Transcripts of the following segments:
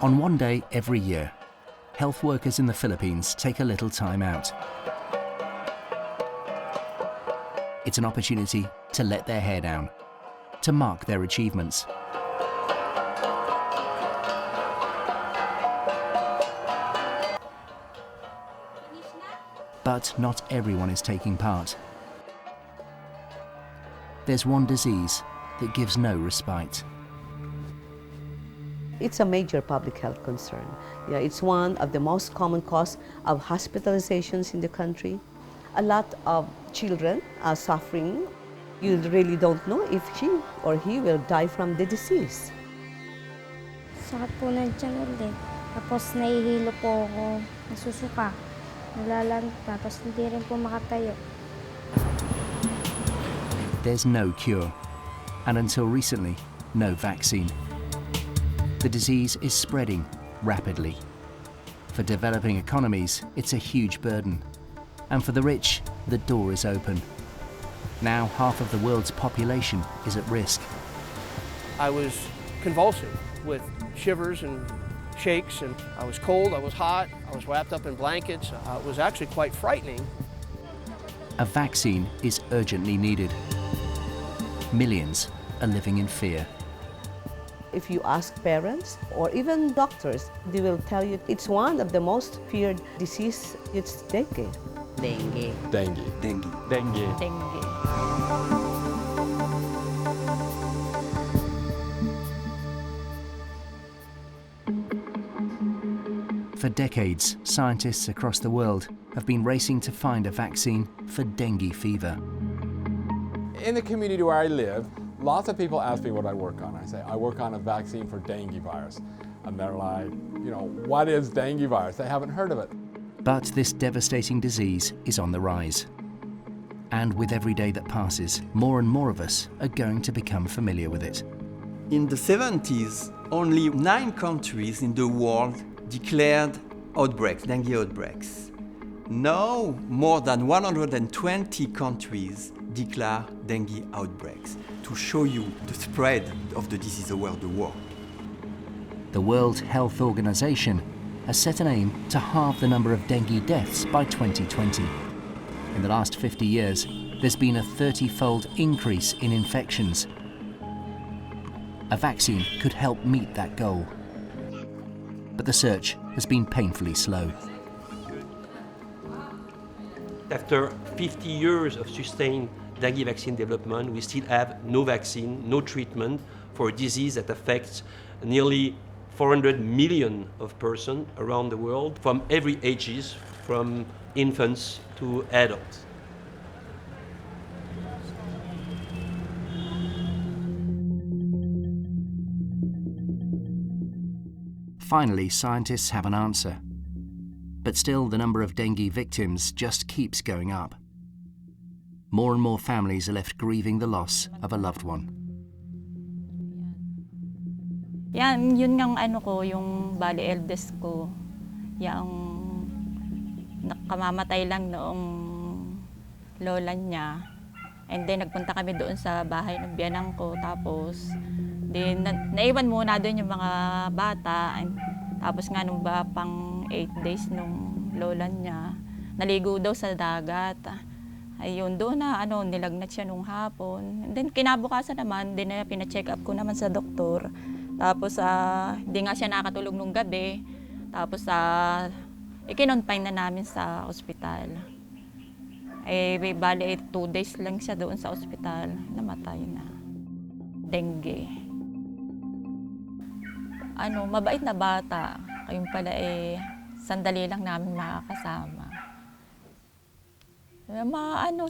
On one day every year, health workers in the Philippines take a little time out. It's an opportunity to let their hair down, to mark their achievements. But not everyone is taking part. There's one disease that gives no respite. It's a major public health concern. Yeah, it's one of the most common cause of hospitalizations in the country. A lot of children are suffering. You really don't know if she or he will die from the disease. Sakit po ng tiyan ulit. Tapos nahihilo po ako, nasusuka, nalalanta, tapos hindi rin po makatayo. There's no cure, and until recently, no vaccine. The disease is spreading rapidly. For developing economies, it's a huge burden. And for the rich, the door is open. Now half of the world's population is at risk. I was convulsing with shivers and shakes, and I was cold, I was hot, I was wrapped up in blankets. It was actually quite frightening. A vaccine is urgently needed. Millions are living in fear. If you ask parents or even doctors, they will tell you it's one of the most feared disease. It's dengue. Dengue. Dengue. Dengue. Dengue. Dengue. For decades, scientists across the world have been racing to find a vaccine for dengue fever. In the community where I live, lots of people ask me what I work on. I say, I work on a vaccine for dengue virus. And they're like, you know, what is dengue virus? They haven't heard of it. But this devastating disease is on the rise. And with every day that passes, more and more of us are going to become familiar with it. In the 70s, only 9 countries in the world declared outbreaks, dengue outbreaks. Now, more than 120 countries declare dengue outbreaks to show you the spread of the disease around the world. The World Health Organization has set an aim to halve the number of dengue deaths by 2020. In the last 50 years, there's been a 30-fold increase in infections. A vaccine could help meet that goal. But the search has been painfully slow. After 50 years of sustained dengue vaccine development, we still have no vaccine, no treatment for a disease that affects nearly 400 million of persons around the world from every ages, from infants to adults. Finally, scientists have an answer. But still, the number of dengue victims just keeps going up. More and more families are left grieving the loss of a loved one. Yan, yun yung ano ko, yung bali eldest ko. Yung nakamamatay lang noong lola niya. And then nagpunta kami doon sa bahay ng biyanang ko. Tapos din naiwan muna doon yung mga bata. Tapos nga nung ba pang 8 days nung lola niya, naligo daw sa dagat. Ayun, doon na nilagnat siya nung hapon. And then kinabukasan naman, din na pina-check up ko naman sa doktor. Tapos hindi nga siya nakatulog nung gabi. Tapos ikinonfine na namin sa ospital. Bali 2 days lang siya doon sa ospital, namatay na. Dengue. Mabait na bata. Kayong pala sandali lang namin makakasama.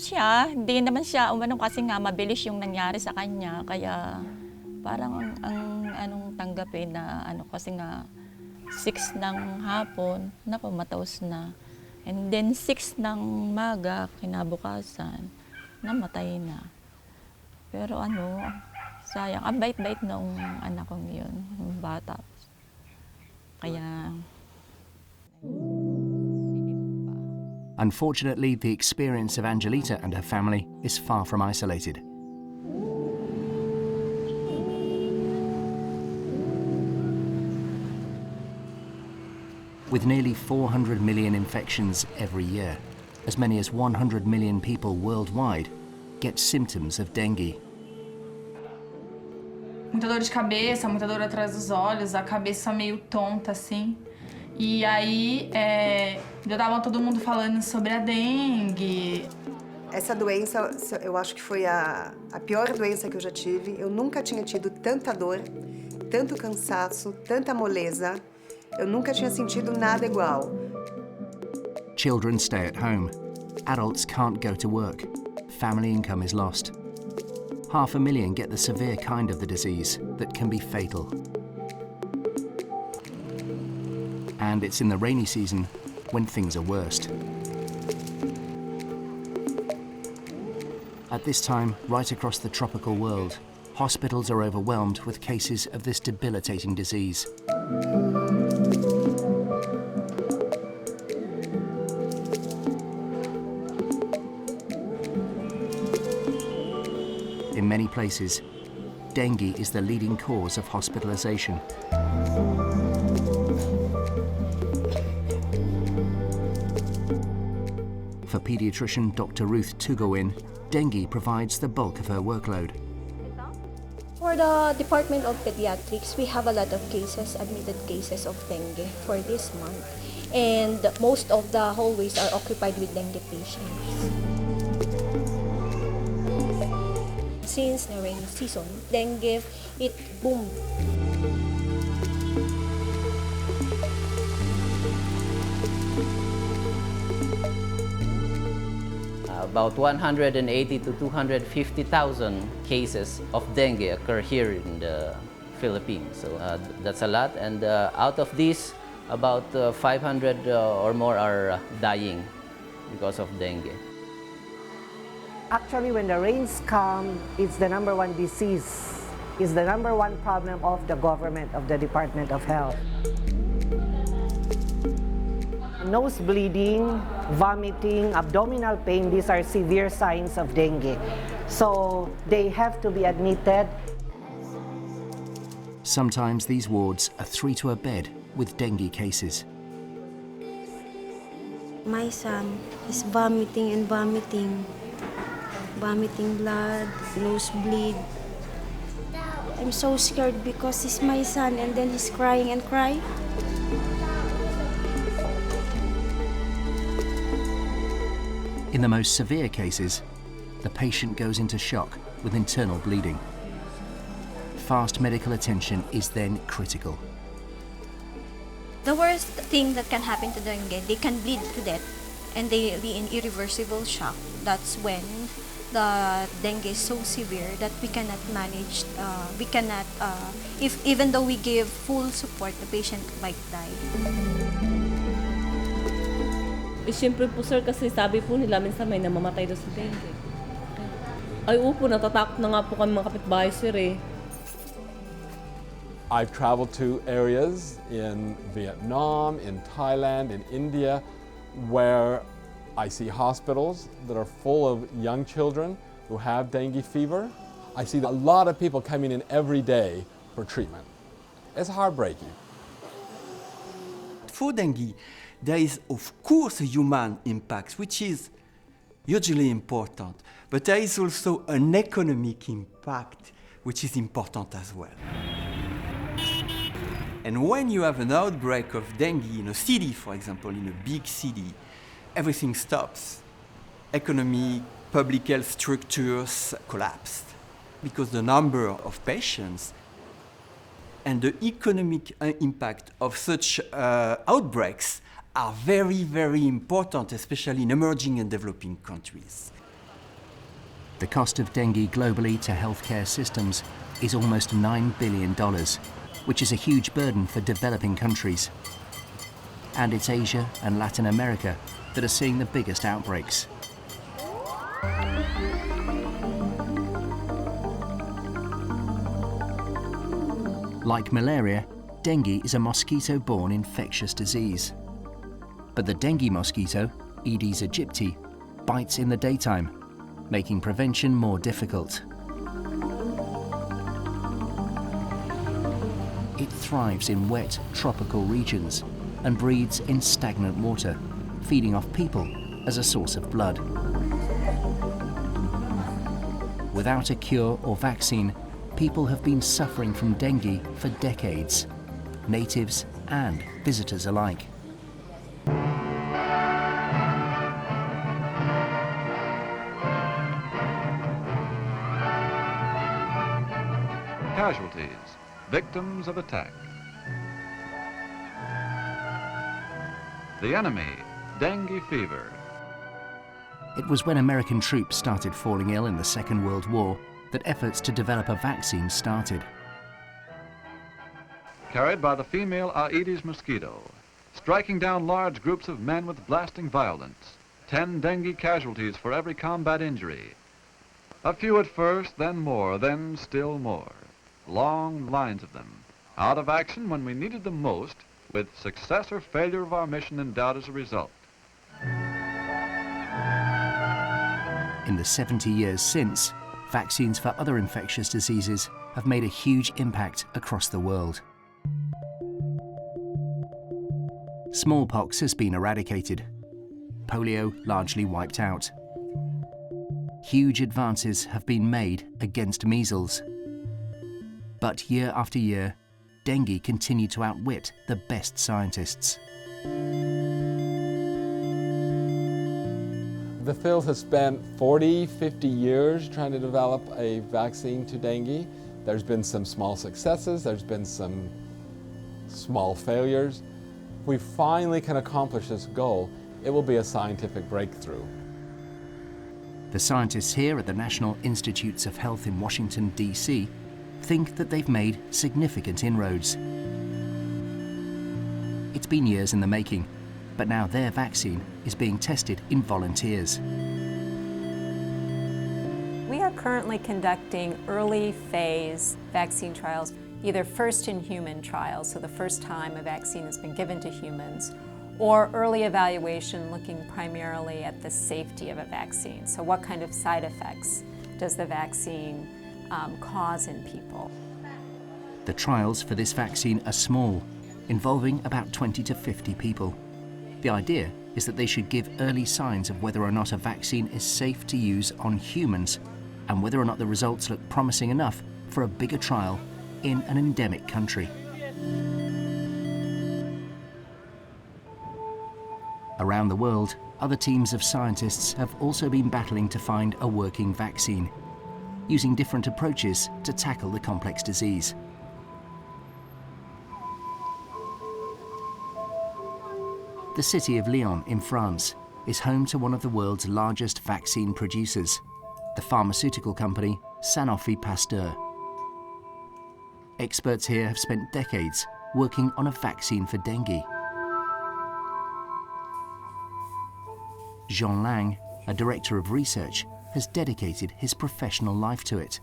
Siya, hindi naman siya kasi nga mabilis yung nangyari sa kanya. Kaya parang ang tanggapin na kasi nga 6 ng hapon, mataos na. And then 6 ng maga, kinabukasan, namatay na. Pero sayang, ang bait-bait nung anak kong yun, yung bata. Kaya... Unfortunately, the experience of Angelita and her family is far from isolated. With nearly 400 million infections every year, as many as 100 million people worldwide get symptoms of dengue. Muita dor de cabeça, muita dor atrás dos olhos, a cabeça meio tonta assim. E aí, já tava todo mundo falando sobre a dengue. Essa doença, eu acho que foi a pior doença que eu já tive. Eu nunca tinha tido tanta dor, tanto cansaço, tanta moleza. Eu nunca tinha sentido nada igual. Children stay at home. Adults can't go to work. Family income is lost. 500,000 get the severe kind of the disease that can be fatal. And it's in the rainy season when things are worst. At this time, right across the tropical world, hospitals are overwhelmed with cases of this debilitating disease. In many places, dengue is the leading cause of hospitalization. For pediatrician Dr. Ruth Tugowin, dengue provides the bulk of her workload. For the Department of Pediatrics, we have a lot of cases, admitted cases of dengue for this month. And most of the hallways are occupied with dengue patients. Since the rainy season, dengue, it boomed. About 180 to 250,000 cases of dengue occur here in the Philippines. So that's a lot, and out of these, about 500 or more are dying because of dengue. Actually, when the rains come, it's the number one disease. It's the number one problem of the government, of the Department of Health. Nose bleeding, vomiting, abdominal pain, these are severe signs of dengue. So they have to be admitted. Sometimes these wards are 3 to a bed with dengue cases. My son is vomiting and vomiting. Vomiting blood, nosebleed. I'm so scared because he's my son and then he's crying and crying. In the most severe cases, the patient goes into shock with internal bleeding. Fast medical attention is then critical. The worst thing that can happen to dengue, they can bleed to death and they be in irreversible shock. That's when the dengue is so severe that we cannot manage, even though we give full support, the patient might die. Eh, siyempre po sir, kasi sabi po nila minsan may namamatay doon sa dengue. Ay upo, natatakot na nga po kami mga kapitbahay sir eh. I've traveled to areas in Vietnam, in Thailand, in India, where I see hospitals that are full of young children who have dengue fever. I see a lot of people coming in every day for treatment. It's heartbreaking. For dengue, there is of course a human impact, which is hugely important, but there is also an economic impact, which is important as well. And when you have an outbreak of dengue in a city, for example, in a big city, everything stops. Economy, public health structures collapsed because the number of patients and the economic impact of such outbreaks are very, very important, especially in emerging and developing countries. The cost of dengue globally to healthcare systems is almost $9 billion, which is a huge burden for developing countries. And it's Asia and Latin America that are seeing the biggest outbreaks. Like malaria, dengue is a mosquito-borne infectious disease. But the dengue mosquito, Aedes aegypti, bites in the daytime, making prevention more difficult. It thrives in wet, tropical regions and breeds in stagnant water, feeding off people as a source of blood. Without a cure or vaccine, people have been suffering from dengue for decades, natives and visitors alike. Casualties, victims of attack. The enemy, dengue fever. It was when American troops started falling ill in the Second World War that efforts to develop a vaccine started. Carried by the female Aedes mosquito, striking down large groups of men with blasting violence. 10 dengue casualties for every combat injury. A few at first, then more, then still more. Long lines of them, out of action when we needed them most, with success or failure of our mission in doubt as a result. In the 70 years since, vaccines for other infectious diseases have made a huge impact across the world. Smallpox has been eradicated, polio largely wiped out. Huge advances have been made against measles. But year after year, dengue continued to outwit the best scientists. The field has spent 40, 50 years trying to develop a vaccine to dengue. There's been some small successes, there's been some small failures. If we finally can accomplish this goal, it will be a scientific breakthrough. The scientists here at the National Institutes of Health in Washington, D.C. think that they've made significant inroads. It's been years in the making, but now their vaccine is being tested in volunteers. We are currently conducting early phase vaccine trials, either first in human trials, so the first time a vaccine has been given to humans, or early evaluation looking primarily at the safety of a vaccine. So what kind of side effects does the vaccine cause in people? The trials for this vaccine are small, involving about 20 to 50 people. The idea is that they should give early signs of whether or not a vaccine is safe to use on humans and whether or not the results look promising enough for a bigger trial in an endemic country. Around the world, other teams of scientists have also been battling to find a working vaccine, using different approaches to tackle the complex disease. The city of Lyon in France is home to one of the world's largest vaccine producers, the pharmaceutical company Sanofi Pasteur. Experts here have spent decades working on a vaccine for dengue. Jean Lang, a director of research, has dedicated his professional life to it.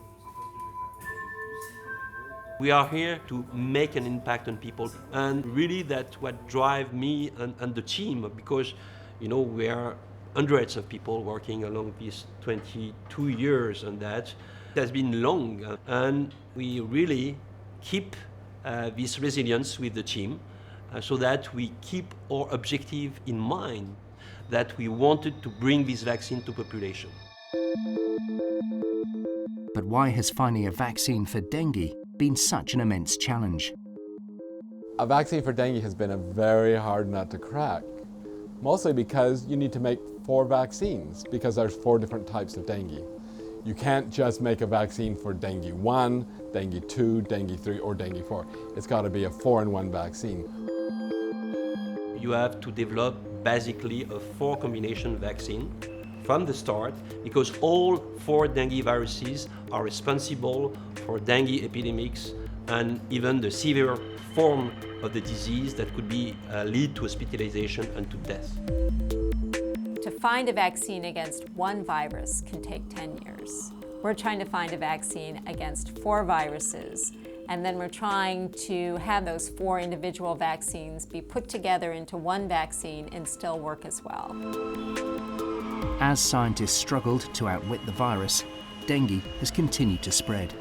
We are here to make an impact on people, and really that's what drives me and the team, because we are hundreds of people working along these 22 years on that. It has been long, and we really keep this resilience with the team so that we keep our objective in mind, that we wanted to bring this vaccine to population. But why has finding a vaccine for dengue been such an immense challenge? A vaccine for dengue has been a very hard nut to crack, mostly because you need to make 4 vaccines, because there's 4 different types of dengue. You can't just make a vaccine for dengue 1, dengue 2, dengue 3, or dengue 4. It's got to be a 4-in-1 vaccine. You have to develop basically a 4 combination vaccine from the start, because all 4 dengue viruses are responsible for dengue epidemics and even the severe form of the disease that could lead to hospitalization and to death. To find a vaccine against one virus can take 10 years. We're trying to find a vaccine against 4 viruses, and then we're trying to have those 4 individual vaccines be put together into one vaccine and still work as well. As scientists struggled to outwit the virus, dengue has continued to spread.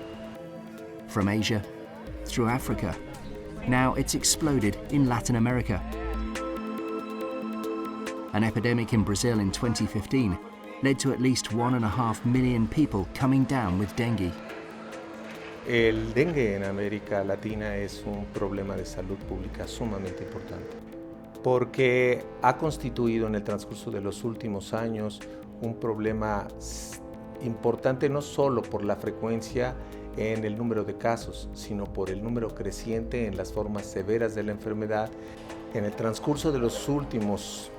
From Asia, through Africa, now it's exploded in Latin America, An epidemic in Brazil in 2015 led to at least 1.5 million people coming down with dengue. El dengue en América Latina es un problema de salud pública sumamente importante, porque ha constituido en el transcurso de los últimos años un problema importante no solo por la frecuencia en el número de casos, sino por el número creciente en las formas severas de la enfermedad. En el transcurso de los últimos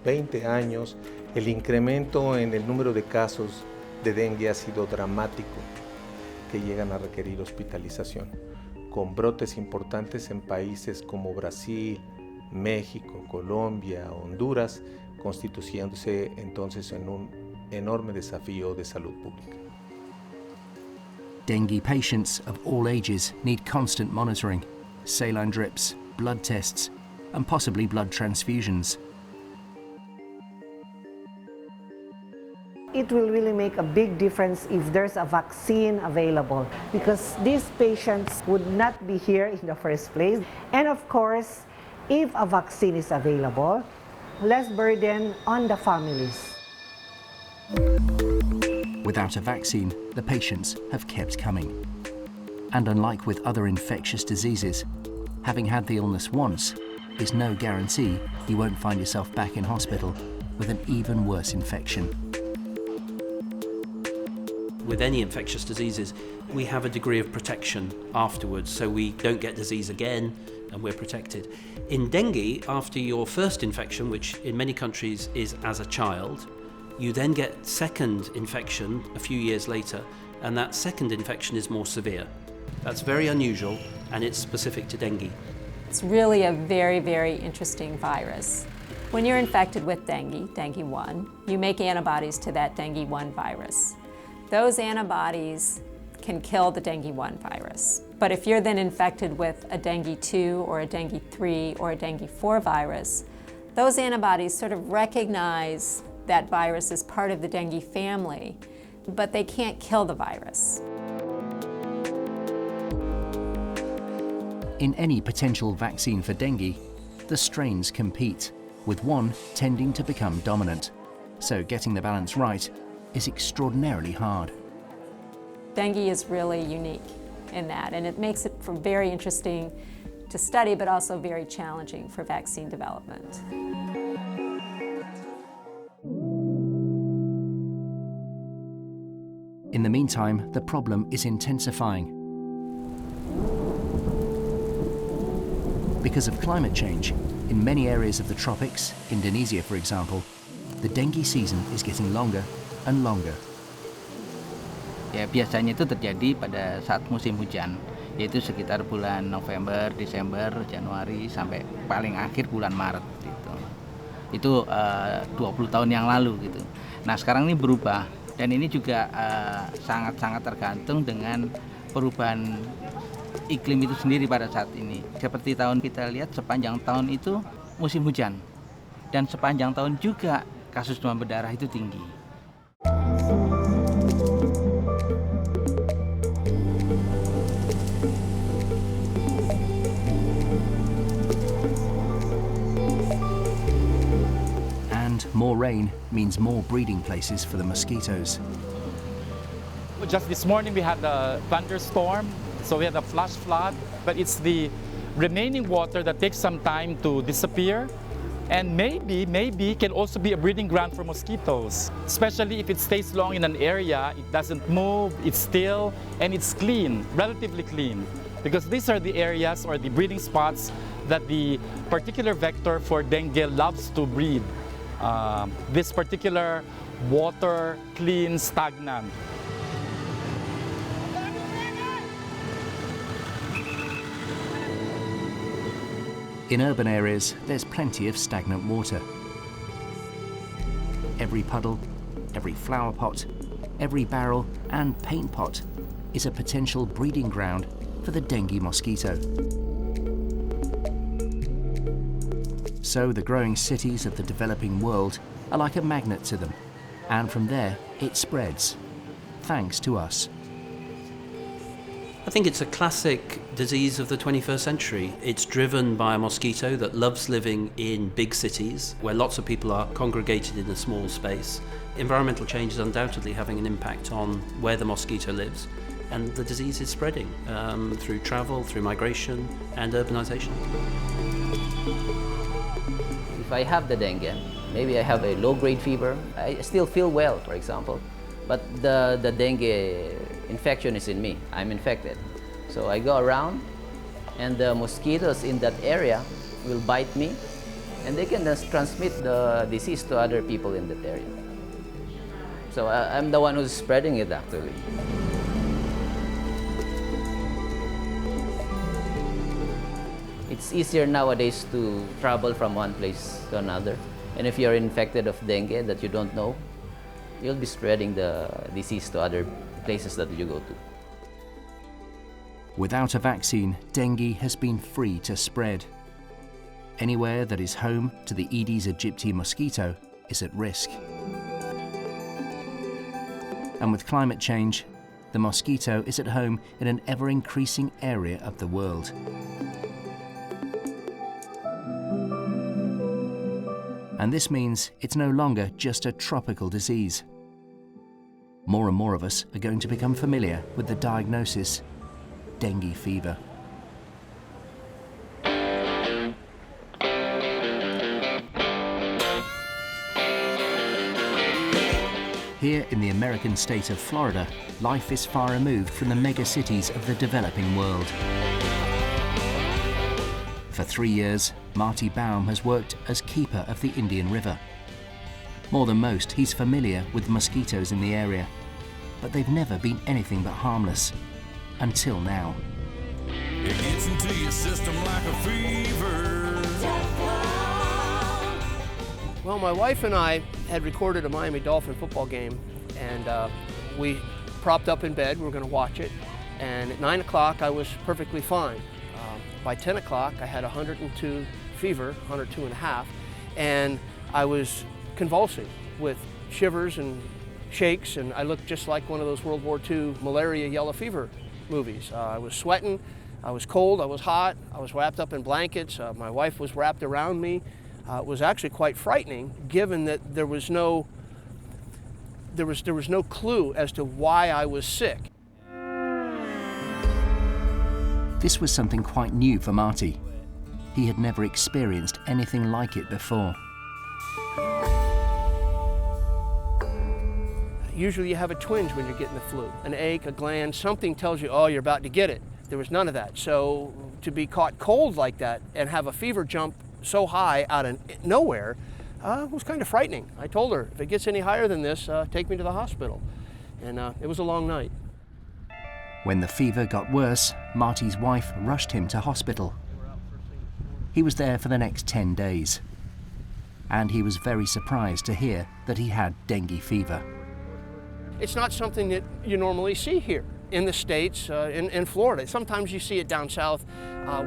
20 años, el incremento en el número de casos de dengue ha sido dramático, que llegan a requerir hospitalización, con brotes importantes en países como Brasil, México, Colombia, Honduras, constituyéndose entonces en un enorme desafío de salud pública. Dengue patients of all ages need constant monitoring, saline drips, blood tests, and possibly blood transfusions. It will really make a big difference if there's a vaccine available, because these patients would not be here in the first place. And of course, if a vaccine is available, less burden on the families. Without a vaccine, the patients have kept coming. And unlike with other infectious diseases, having had the illness once is no guarantee you won't find yourself back in hospital with an even worse infection. With any infectious diseases, we have a degree of protection afterwards, so we don't get disease again and we're protected. In dengue, after your first infection, which in many countries is as a child, you then get second infection a few years later, and that second infection is more severe. That's very unusual, and it's specific to dengue. It's really a very, very interesting virus. When you're infected with dengue, dengue 1, you make antibodies to that dengue 1 virus. Those antibodies can kill the dengue 1 virus. But if you're then infected with a dengue 2 or a dengue 3 or a dengue 4 virus, those antibodies sort of recognize that virus as part of the dengue family, but they can't kill the virus. In any potential vaccine for dengue, the strains compete, with one tending to become dominant. So getting the balance right is extraordinarily hard. Dengue is really unique in that, and it makes it very interesting to study, but also very challenging for vaccine development. In the meantime, the problem is intensifying. Because of climate change, in many areas of the tropics, Indonesia for example, the dengue season is getting longer and longer. Ya, biasanya itu terjadi pada saat musim hujan, yaitu sekitar bulan November, Desember, Januari sampai paling akhir bulan Maret gitu. Itu 20 tahun yang lalu gitu. Nah, sekarang ini berubah, dan ini juga sangat-sangat tergantung dengan perubahan iklim itu sendiri pada saat ini. Seperti tahun kita lihat sepanjang tahun itu musim hujan, dan sepanjang tahun juga kasus demam berdarah itu tinggi. And more rain means more breeding places for the mosquitoes. Just this morning we had a thunderstorm, so we had a flash flood, but it's the remaining water that takes some time to disappear, and maybe can also be a breeding ground for mosquitoes, especially if it stays long in an area, it doesn't move, it's still, and it's clean, relatively clean, because these are the areas or the breeding spots that the particular vector for dengue loves to breed. This particular water, clean, stagnant. In urban areas, there's plenty of stagnant water. Every puddle, every flower pot, every barrel and paint pot is a potential breeding ground for the dengue mosquito. So the growing cities of the developing world are like a magnet to them, and from there it spreads, thanks to us. I think it's a classic disease of the 21st century. It's driven by a mosquito that loves living in big cities where lots of people are congregated in a small space. Environmental change is undoubtedly having an impact on where the mosquito lives, and the disease is spreading through travel, through migration and urbanization. If I have the dengue, maybe I have a low-grade fever, I still feel well, for example, but the dengue infection is in me. I'm infected. So I go around and the mosquitoes in that area will bite me and they can just transmit the disease to other people in that area. So I'm the one who's spreading it actually. It's easier nowadays to travel from one place to another. And if you're infected of dengue that you don't know, you'll be spreading the disease to other places that you go to. Without a vaccine, dengue has been free to spread. Anywhere that is home to the Aedes aegypti mosquito is at risk. And with climate change, the mosquito is at home in an ever-increasing area of the world. And this means it's no longer just a tropical disease. More and more of us are going to become familiar with the diagnosis, dengue fever. Here in the American state of Florida, life is far removed from the megacities of the developing world. For 3 years, Marty Baum has worked as keeper of the Indian River. More than most, he's familiar with mosquitoes in the area, but they've never been anything but harmless, until now. It gets into your system like a fever. Well, my wife and I had recorded a Miami Dolphin football game, and we propped up in bed, we were gonna watch it, and at 9 o'clock I was perfectly fine. By 10 o'clock I had 102 fever, 102.5, and I was convulsing with shivers and shakes, and I looked just like one of those World War II malaria yellow fever movies. I was sweating, I was cold, I was hot, I was wrapped up in blankets, my wife was wrapped around me. It was actually quite frightening, given that there was no clue as to why I was sick. This was something quite new for Marty. He had never experienced anything like it before. Usually you have a twinge when you're getting the flu, an ache, a gland, something tells you, oh, you're about to get it. There was none of that. So to be caught cold like that and have a fever jump so high out of nowhere was kind of frightening. I told her, if it gets any higher than this, take me to the hospital. And it was a long night. When the fever got worse, Marty's wife rushed him to hospital. He was there for the next 10 days. And he was very surprised to hear that he had dengue fever. It's not something that you normally see here in the States, in Florida. Sometimes you see it down south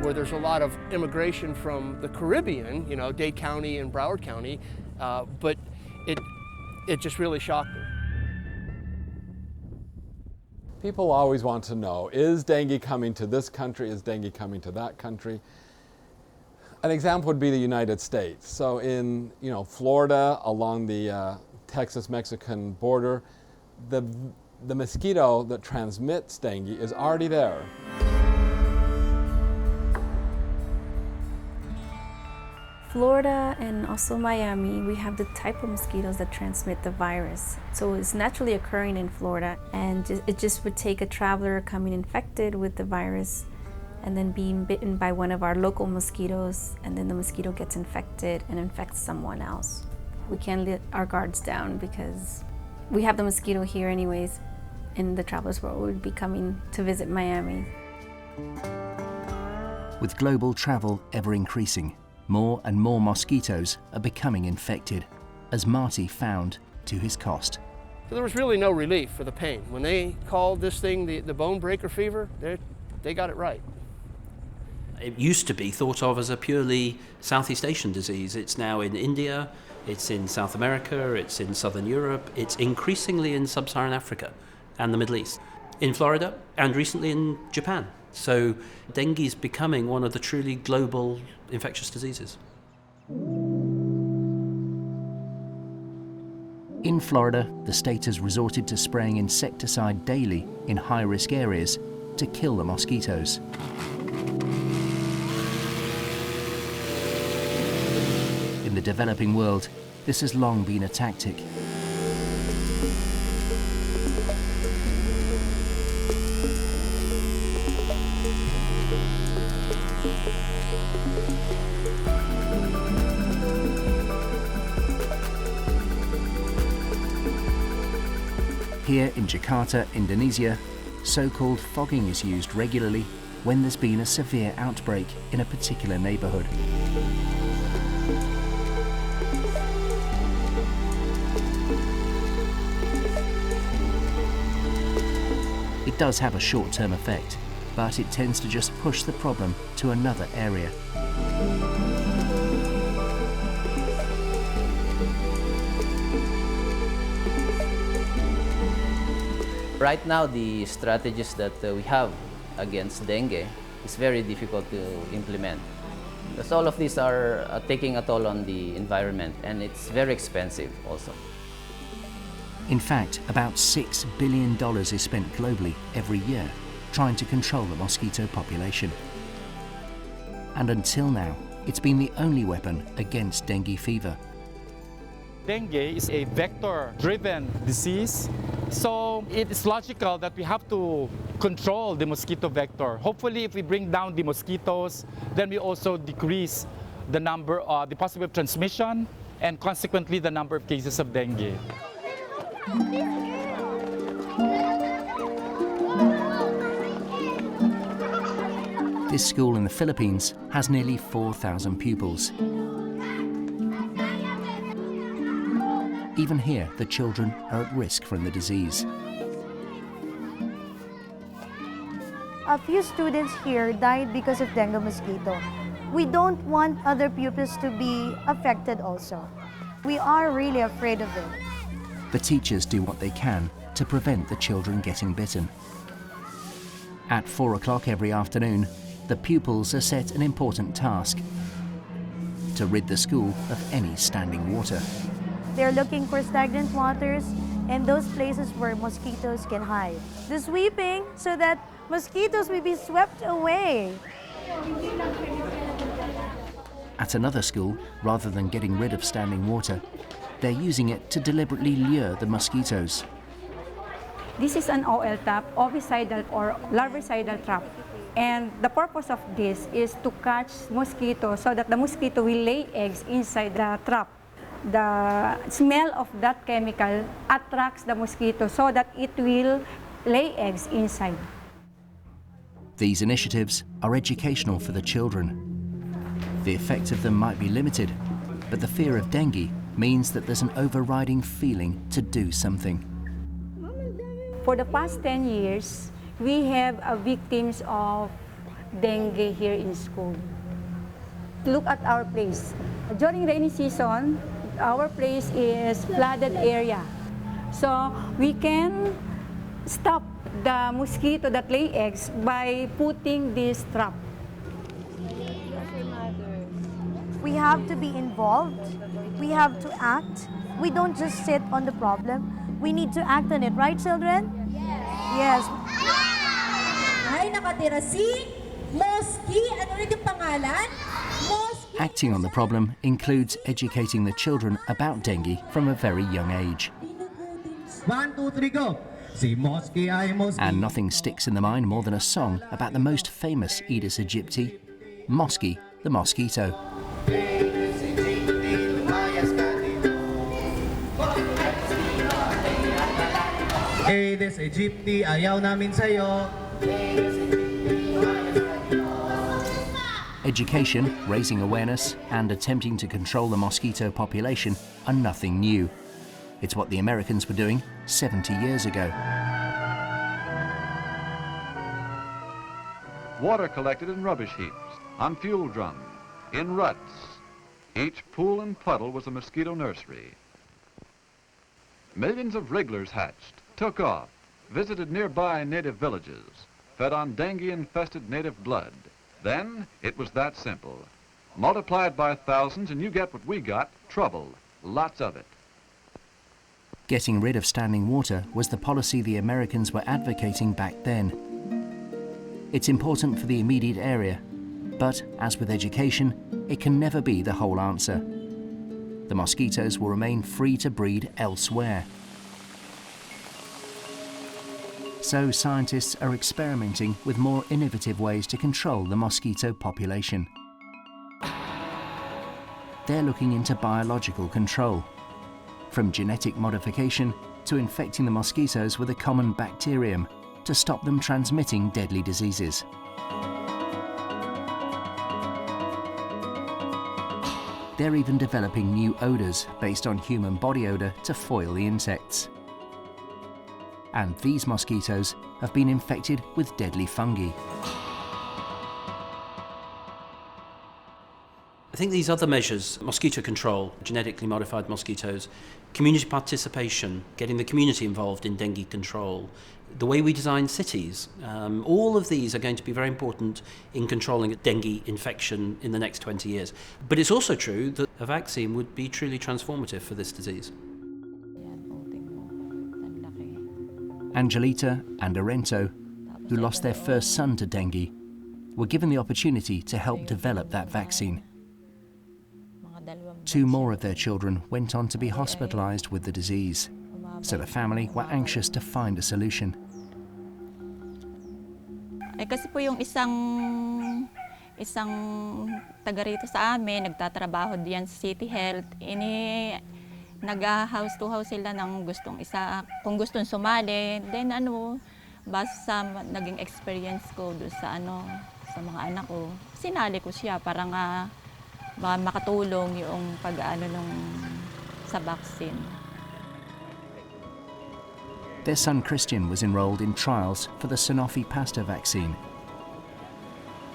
where there's a lot of immigration from the Caribbean, you know, Dade County and Broward County, but it just really shocked me. People always want to know, is dengue coming to this country? Is dengue coming to that country? An example would be the United States. So in Florida, along the Texas-Mexican border, the mosquito that transmits dengue is already there. Florida and also Miami, we have the type of mosquitoes that transmit the virus. So it's naturally occurring in Florida, and it just would take a traveler coming infected with the virus and then being bitten by one of our local mosquitoes, and then the mosquito gets infected and infects someone else. We can't let our guards down because we have the mosquito here anyways, and the travelers would be coming to visit Miami. With global travel ever increasing, more and more mosquitoes are becoming infected, as Marty found to his cost. So there was really no relief for the pain. When they called this thing the bone breaker fever, they got it right. It used to be thought of as a purely Southeast Asian disease. It's now in India, it's in South America, it's in Southern Europe, it's increasingly in Sub-Saharan Africa and the Middle East, in Florida, and recently in Japan. So dengue is becoming one of the truly global infectious diseases. In Florida, the state has resorted to spraying insecticide daily in high-risk areas to kill the mosquitoes. In the developing world, this has long been a tactic. Here in Jakarta, Indonesia, so-called fogging is used regularly when there's been a severe outbreak in a particular neighborhood. It does have a short-term effect, but it tends to just push the problem to another area. Right now, the strategies that we have against dengue is very difficult to implement. Because all of these are taking a toll on the environment, and it's very expensive also. In fact, about $6 billion is spent globally every year trying to control the mosquito population. And until now, it's been the only weapon against dengue fever. Dengue is a vector-driven disease, so it is logical that we have to control the mosquito vector. Hopefully, if we bring down the mosquitoes, then we also decrease the number, the possibility of transmission, and consequently the number of cases of dengue. This school in the Philippines has nearly 4,000 pupils. Even here, the children are at risk from the disease. A few students here died because of dengue mosquito. We don't want other pupils to be affected also. We are really afraid of it. The teachers do what they can to prevent the children getting bitten. At 4 o'clock every afternoon, the pupils are set an important task: to rid the school of any standing water. They're looking for stagnant waters and those places where mosquitoes can hide. The sweeping so that mosquitoes may be swept away. At another school, rather than getting rid of standing water, they're using it to deliberately lure the mosquitoes. This is an OL trap, ovicidal or larvicidal trap. And the purpose of this is to catch mosquitoes so that the mosquito will lay eggs inside the trap. The smell of that chemical attracts the mosquito so that it will lay eggs inside. These initiatives are educational for the children. The effect of them might be limited, but the fear of dengue means that there's an overriding feeling to do something. For the past 10 years, we have victims of dengue here in school. Look at our place. During rainy season, our place is flooded area. So we can stop the mosquito that lay eggs by putting this trap. We have to be involved. We have to act. We don't just sit on the problem. We need to act on it, right, children? Yes. Ay, nakatira si Mosky. Ano rin yung pangalan? Acting on the problem includes educating the children about dengue from a very young age. 1, 2, 3, go! Si Mosky ay Mosky. And nothing sticks in the mind more than a song about the most famous Aedes aegypti, Mosky the mosquito. Aedes aegypti, ayaw namin sa'yo. Education, raising awareness, and attempting to control the mosquito population are nothing new. It's what the Americans were doing 70 years ago. Water collected in rubbish heaps, on fuel drums, in ruts. Each pool and puddle was a mosquito nursery. Millions of wrigglers hatched, took off, visited nearby native villages. fed on dengue-infested native blood. Then it was that simple. Multiply it by thousands and you get what we got, trouble. Lots of it. Getting rid of standing water was the policy the Americans were advocating back then. It's important for the immediate area, but as with education, it can never be the whole answer. The mosquitoes will remain free to breed elsewhere. So scientists are experimenting with more innovative ways to control the mosquito population. They're looking into biological control, from genetic modification to infecting the mosquitoes with a common bacterium to stop them transmitting deadly diseases. They're even developing new odours based on human body odour to foil the insects. And these mosquitoes have been infected with deadly fungi. I think these other measures, mosquito control, genetically modified mosquitoes, community participation, getting the community involved in dengue control, the way we design cities, all of these are going to be very important in controlling dengue infection in the next 20 years. But it's also true that a vaccine would be truly transformative for this disease. Angelita and Arento, who lost their first son to dengue, were given the opportunity to help develop that vaccine. 2 more of their children went on to be hospitalized with the disease, so the family were anxious to find a solution. Kasi po yung isang taga rito sa amin, nagtatrabaho diyan sa City Health, nag-house to house sila ng kung gustong sumali, then basta naging experience ko doon sa mga anak ko, sinali ko siya para nga makatulong yung sa vaccine. Their son Christian was enrolled in trials for the Sanofi Pasteur vaccine.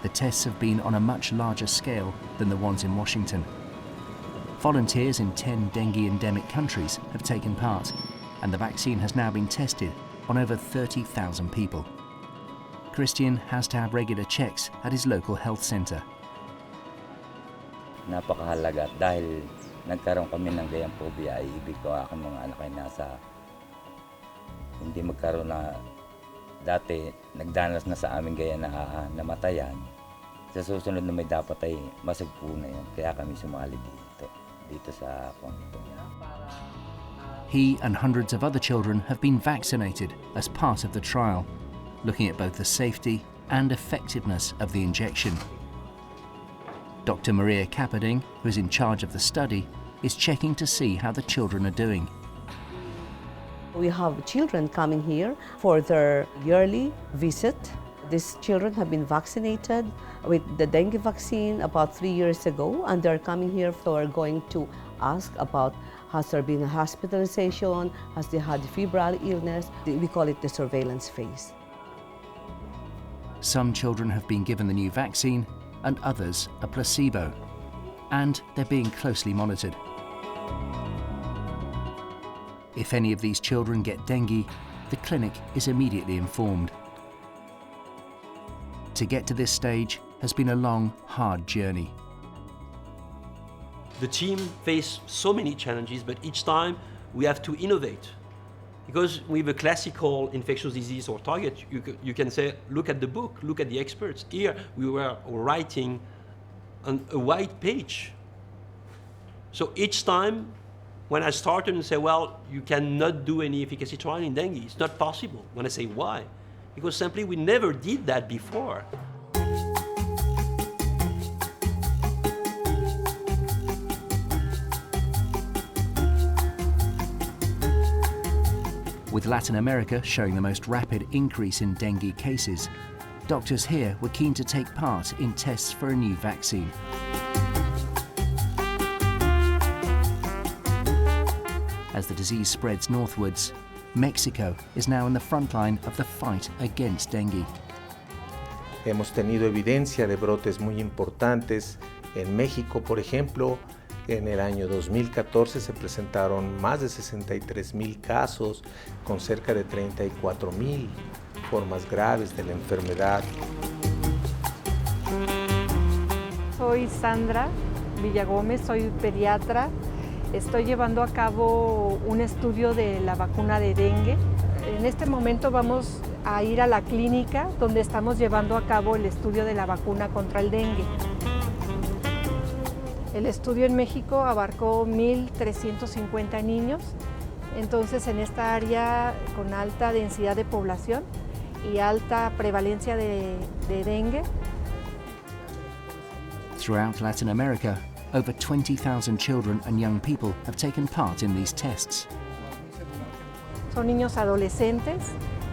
The tests have been on a much larger scale than the ones in Washington. Volunteers in 10 dengue endemic countries have taken part, and the vaccine has now been tested on over 30,000 people. Christian has to have regular checks at his local health center. Napakahalaga dahil nagkaroon kami ng gayang phobia ay ibig ko aking mga anak ay hindi magkaroon na dati nagdanas na sa aming gaya na namatayan. Sa susunod na may dapat ay masagpo na yun. Kaya kami sumali dito sa kwento. He and hundreds of other children have been vaccinated as part of the trial, looking at both the safety and effectiveness of the injection. Dr. Maria Capperding, who is in charge of the study, is checking to see how the children are doing. We have children coming here for their yearly visit. These children have been vaccinated with the dengue vaccine about 3 years ago, and they're coming here for going to ask about has there been a hospitalization, has they had febrile illness. We call it the surveillance phase. Some children have been given the new vaccine and others a placebo, and they're being closely monitored. If any of these children get dengue, the clinic is immediately informed. To get to this stage has been a long, hard journey. The team faced so many challenges, but each time we have to innovate. Because with a classical infectious disease or target, you can say, look at the book, look at the experts. Here we were writing on a white page. So each time when I started and say, well, you cannot do any efficacy trial in dengue, it's not possible. When I say why? Because simply we never did that before. With Latin America showing the most rapid increase in dengue cases, doctors here were keen to take part in tests for a new vaccine. As the disease spreads northwards, Mexico is now in the front line of the fight against dengue. Hemos tenido evidencia de brotes muy importantes. En México, por ejemplo, en el año 2014 se presentaron más de 63,000 casos con cerca de 34,000 formas graves de la enfermedad. Soy Sandra Villagómez, soy pediatra. Estoy llevando a cabo un estudio de la vacuna de dengue. En este momento vamos a ir a la clínica donde estamos llevando a cabo el estudio de la vacuna contra el dengue. El estudio en México abarcó 1.350 niños, entonces en esta área con alta densidad de población y alta prevalencia de dengue. Throughout Latin America, over 20,000 children and young people have taken part in these tests. Son niños adolescentes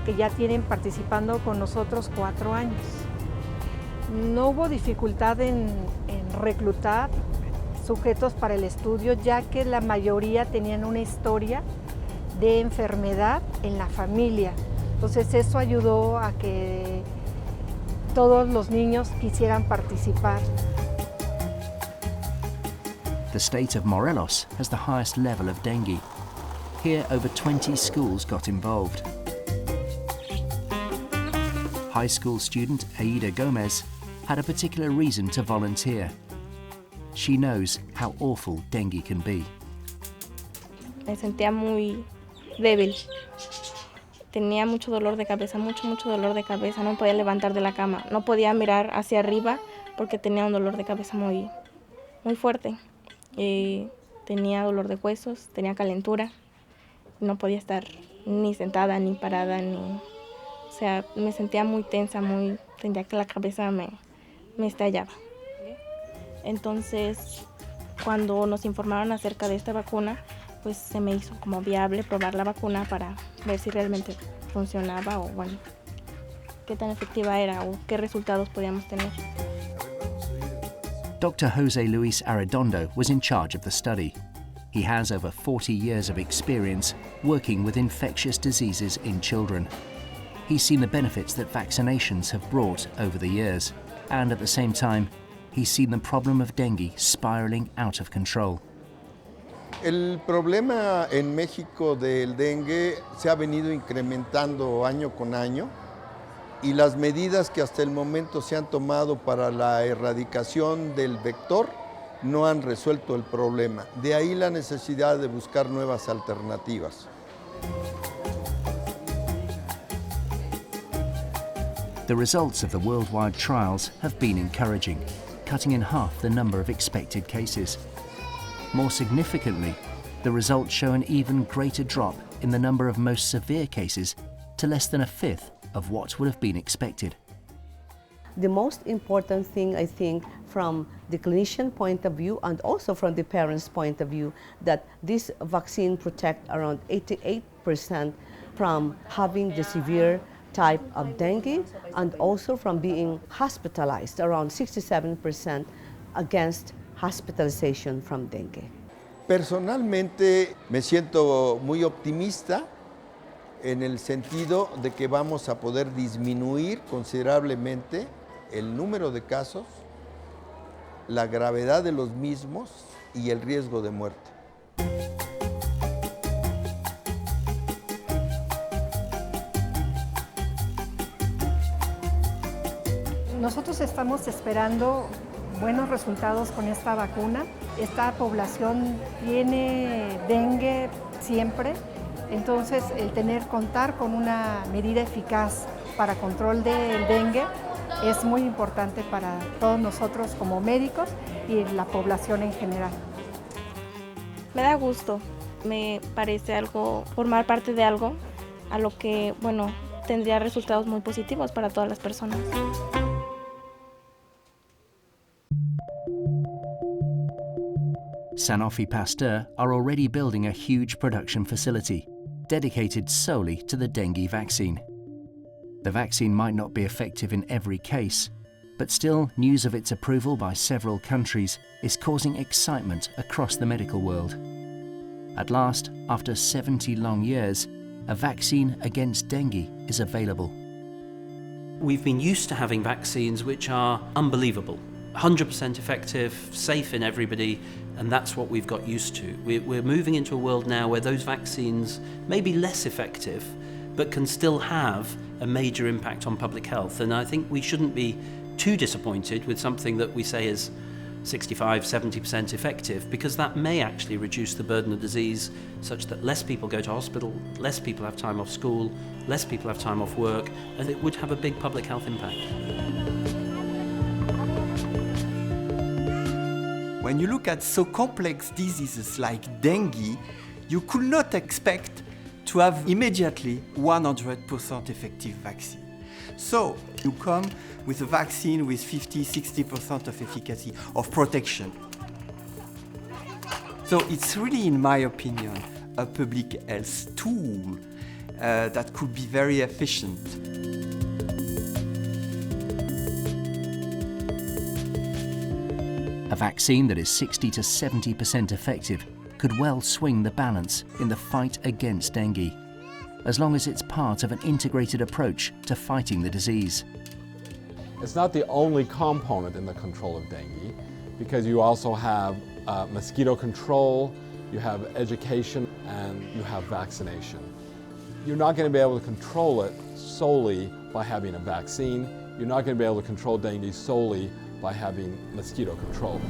que ya tienen participando con nosotros 4 años. No hubo dificultad en reclutar sujetos para el estudio, ya que la mayoría tenían una historia de enfermedad en la familia. Entonces eso ayudó a que todos los niños quisieran participar. The state of Morelos has the highest level of dengue. Here, over 20 schools got involved. High school student Aida Gomez had a particular reason to volunteer. She knows how awful dengue can be. Me sentía muy débil. Tenía mucho dolor de cabeza, mucho dolor de cabeza. No podía levantar de la cama. No podía mirar hacia arriba porque tenía un dolor de cabeza muy fuerte. Tenía dolor de huesos, tenía calentura. No podía estar ni sentada, ni parada, o sea, me sentía muy tensa, sentía que la cabeza me estallaba. Entonces, cuando nos informaron acerca de esta vacuna, pues se me hizo como viable probar la vacuna para ver si realmente funcionaba o, bueno, qué tan efectiva era o qué resultados podíamos tener. Dr. Jose Luis Arredondo was in charge of the study. He has over 40 years of experience working with infectious diseases in children. He's seen the benefits that vaccinations have brought over the years, and at the same time, he's seen the problem of dengue spiraling out of control. El problema en México del dengue se ha venido incrementando año con año y las medidas que hasta el momento se han tomado para la erradicación del vector no han resuelto el problema. De ahí la necesidad de buscar nuevas alternativas. The results of the worldwide trials have been encouraging, cutting in half the number of expected cases. More significantly, the results show an even greater drop in the number of most severe cases to less than a fifth of what would have been expected. The most important thing, I think, from the clinician point of view and also from the parents' point of view, that this vaccine protects around 88% from having the severe type of dengue and also from being hospitalized, around 67% against hospitalization from dengue. Personalmente me siento muy optimista en el sentido de que vamos a poder disminuir considerablemente el número de casos, la gravedad de los mismos y el riesgo de muerte. Nosotros estamos esperando buenos resultados con esta vacuna. Esta población tiene dengue siempre. Entonces, el contar con una medida eficaz para control del dengue es muy importante para todos nosotros como médicos y la población en general. Me da gusto, me parece algo, formar parte de algo a lo que, bueno, tendría resultados muy positivos para todas las personas. Sanofi Pasteur are already building a huge production facility dedicated solely to the dengue vaccine. The vaccine might not be effective in every case, but still news of its approval by several countries is causing excitement across the medical world. At last, after 70 long years, a vaccine against dengue is available. We've been used to having vaccines which are unbelievable, 100% effective, safe in everybody, and that's what we've got used to. We're moving into a world now where those vaccines may be less effective, but can still have a major impact on public health. And I think we shouldn't be too disappointed with something that we say is 65–70% effective, because that may actually reduce the burden of disease such that less people go to hospital, less people have time off school, less people have time off work, and it would have a big public health impact. When you look at so complex diseases like dengue, you could not expect to have immediately 100% effective vaccine. So you come with a vaccine with 50–60% of efficacy, of protection. So it's really, in my opinion, a public health tool that could be very efficient. A vaccine that is 60–70% effective could well swing the balance in the fight against dengue, as long as it's part of an integrated approach to fighting the disease. It's not the only component in the control of dengue, because you also have mosquito control, you have education, and you have vaccination. You're not going to be able to control it solely by having a vaccine. You're not going to be able to control dengue solely by having mosquito control.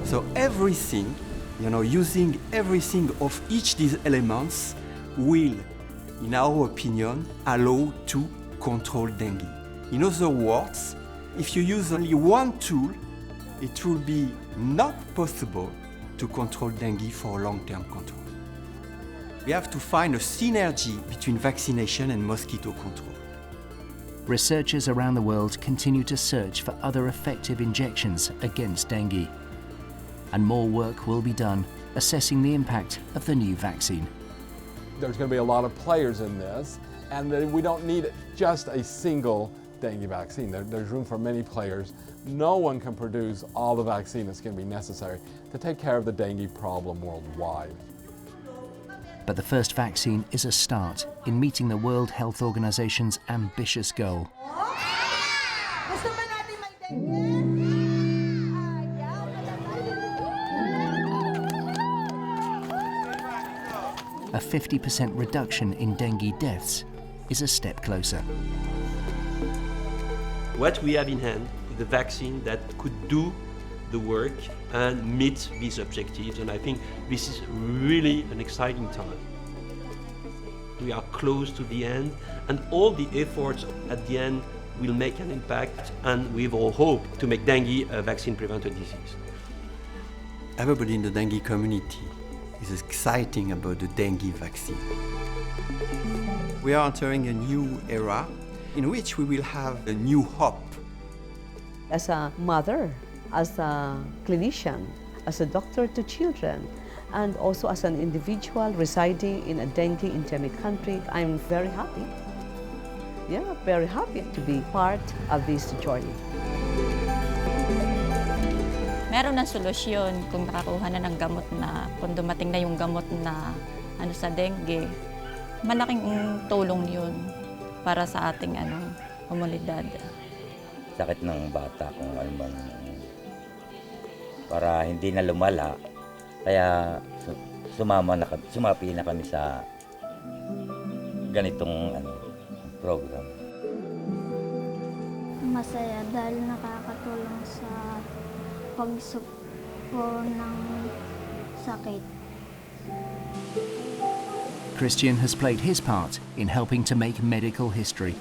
So everything, using everything of each of these elements will, in our opinion, allow to control dengue. In other words, if you use only one tool, it will be not possible to control dengue for long-term control. We have to find a synergy between vaccination and mosquito control. Researchers around the world continue to search for other effective injections against dengue. And more work will be done assessing the impact of the new vaccine. There's going to be a lot of players in this, and we don't need just a single dengue vaccine. There's room for many players. No one can produce all the vaccine that's going to be necessary to take care of the dengue problem worldwide. But the first vaccine is a start in meeting the World Health Organization's ambitious goal. A 50% reduction in dengue deaths is a step closer. What we have in hand is a vaccine that could do the work and meet these objectives, and I think this is really an exciting time. We are close to the end, and all the efforts at the end will make an impact, and we all hope to make dengue a vaccine-prevented disease. Everybody in the dengue community is exciting about the dengue vaccine. We are entering a new era in which we will have a new hope. As a mother, as a clinician, as a doctor to children, and also as an individual residing in a dengue endemic country, I'm very happy. Yeah, very happy to be part of this journey. Meron ng solusyon kung nakakuha na ng gamot na, kung dumating na yung gamot na sa dengue, malaking tulong yun para sa ating komunidad. Sakit ng bata kung ano man, para hindi na lumala, kaya sumapi na kami sa ganitong program. Masaya dahil nakakatulong sa pagsugpo ng sakit. Christian has played his part in helping to make medical history.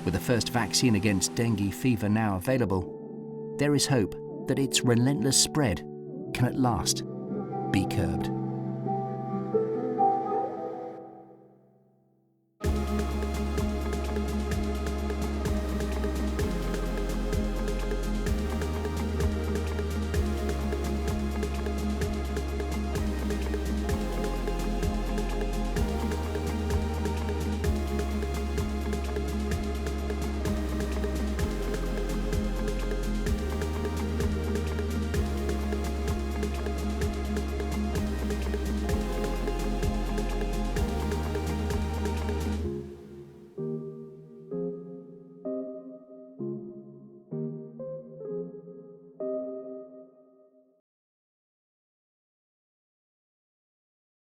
With the first vaccine against dengue fever now available, there is hope that its relentless spread can at last be curbed.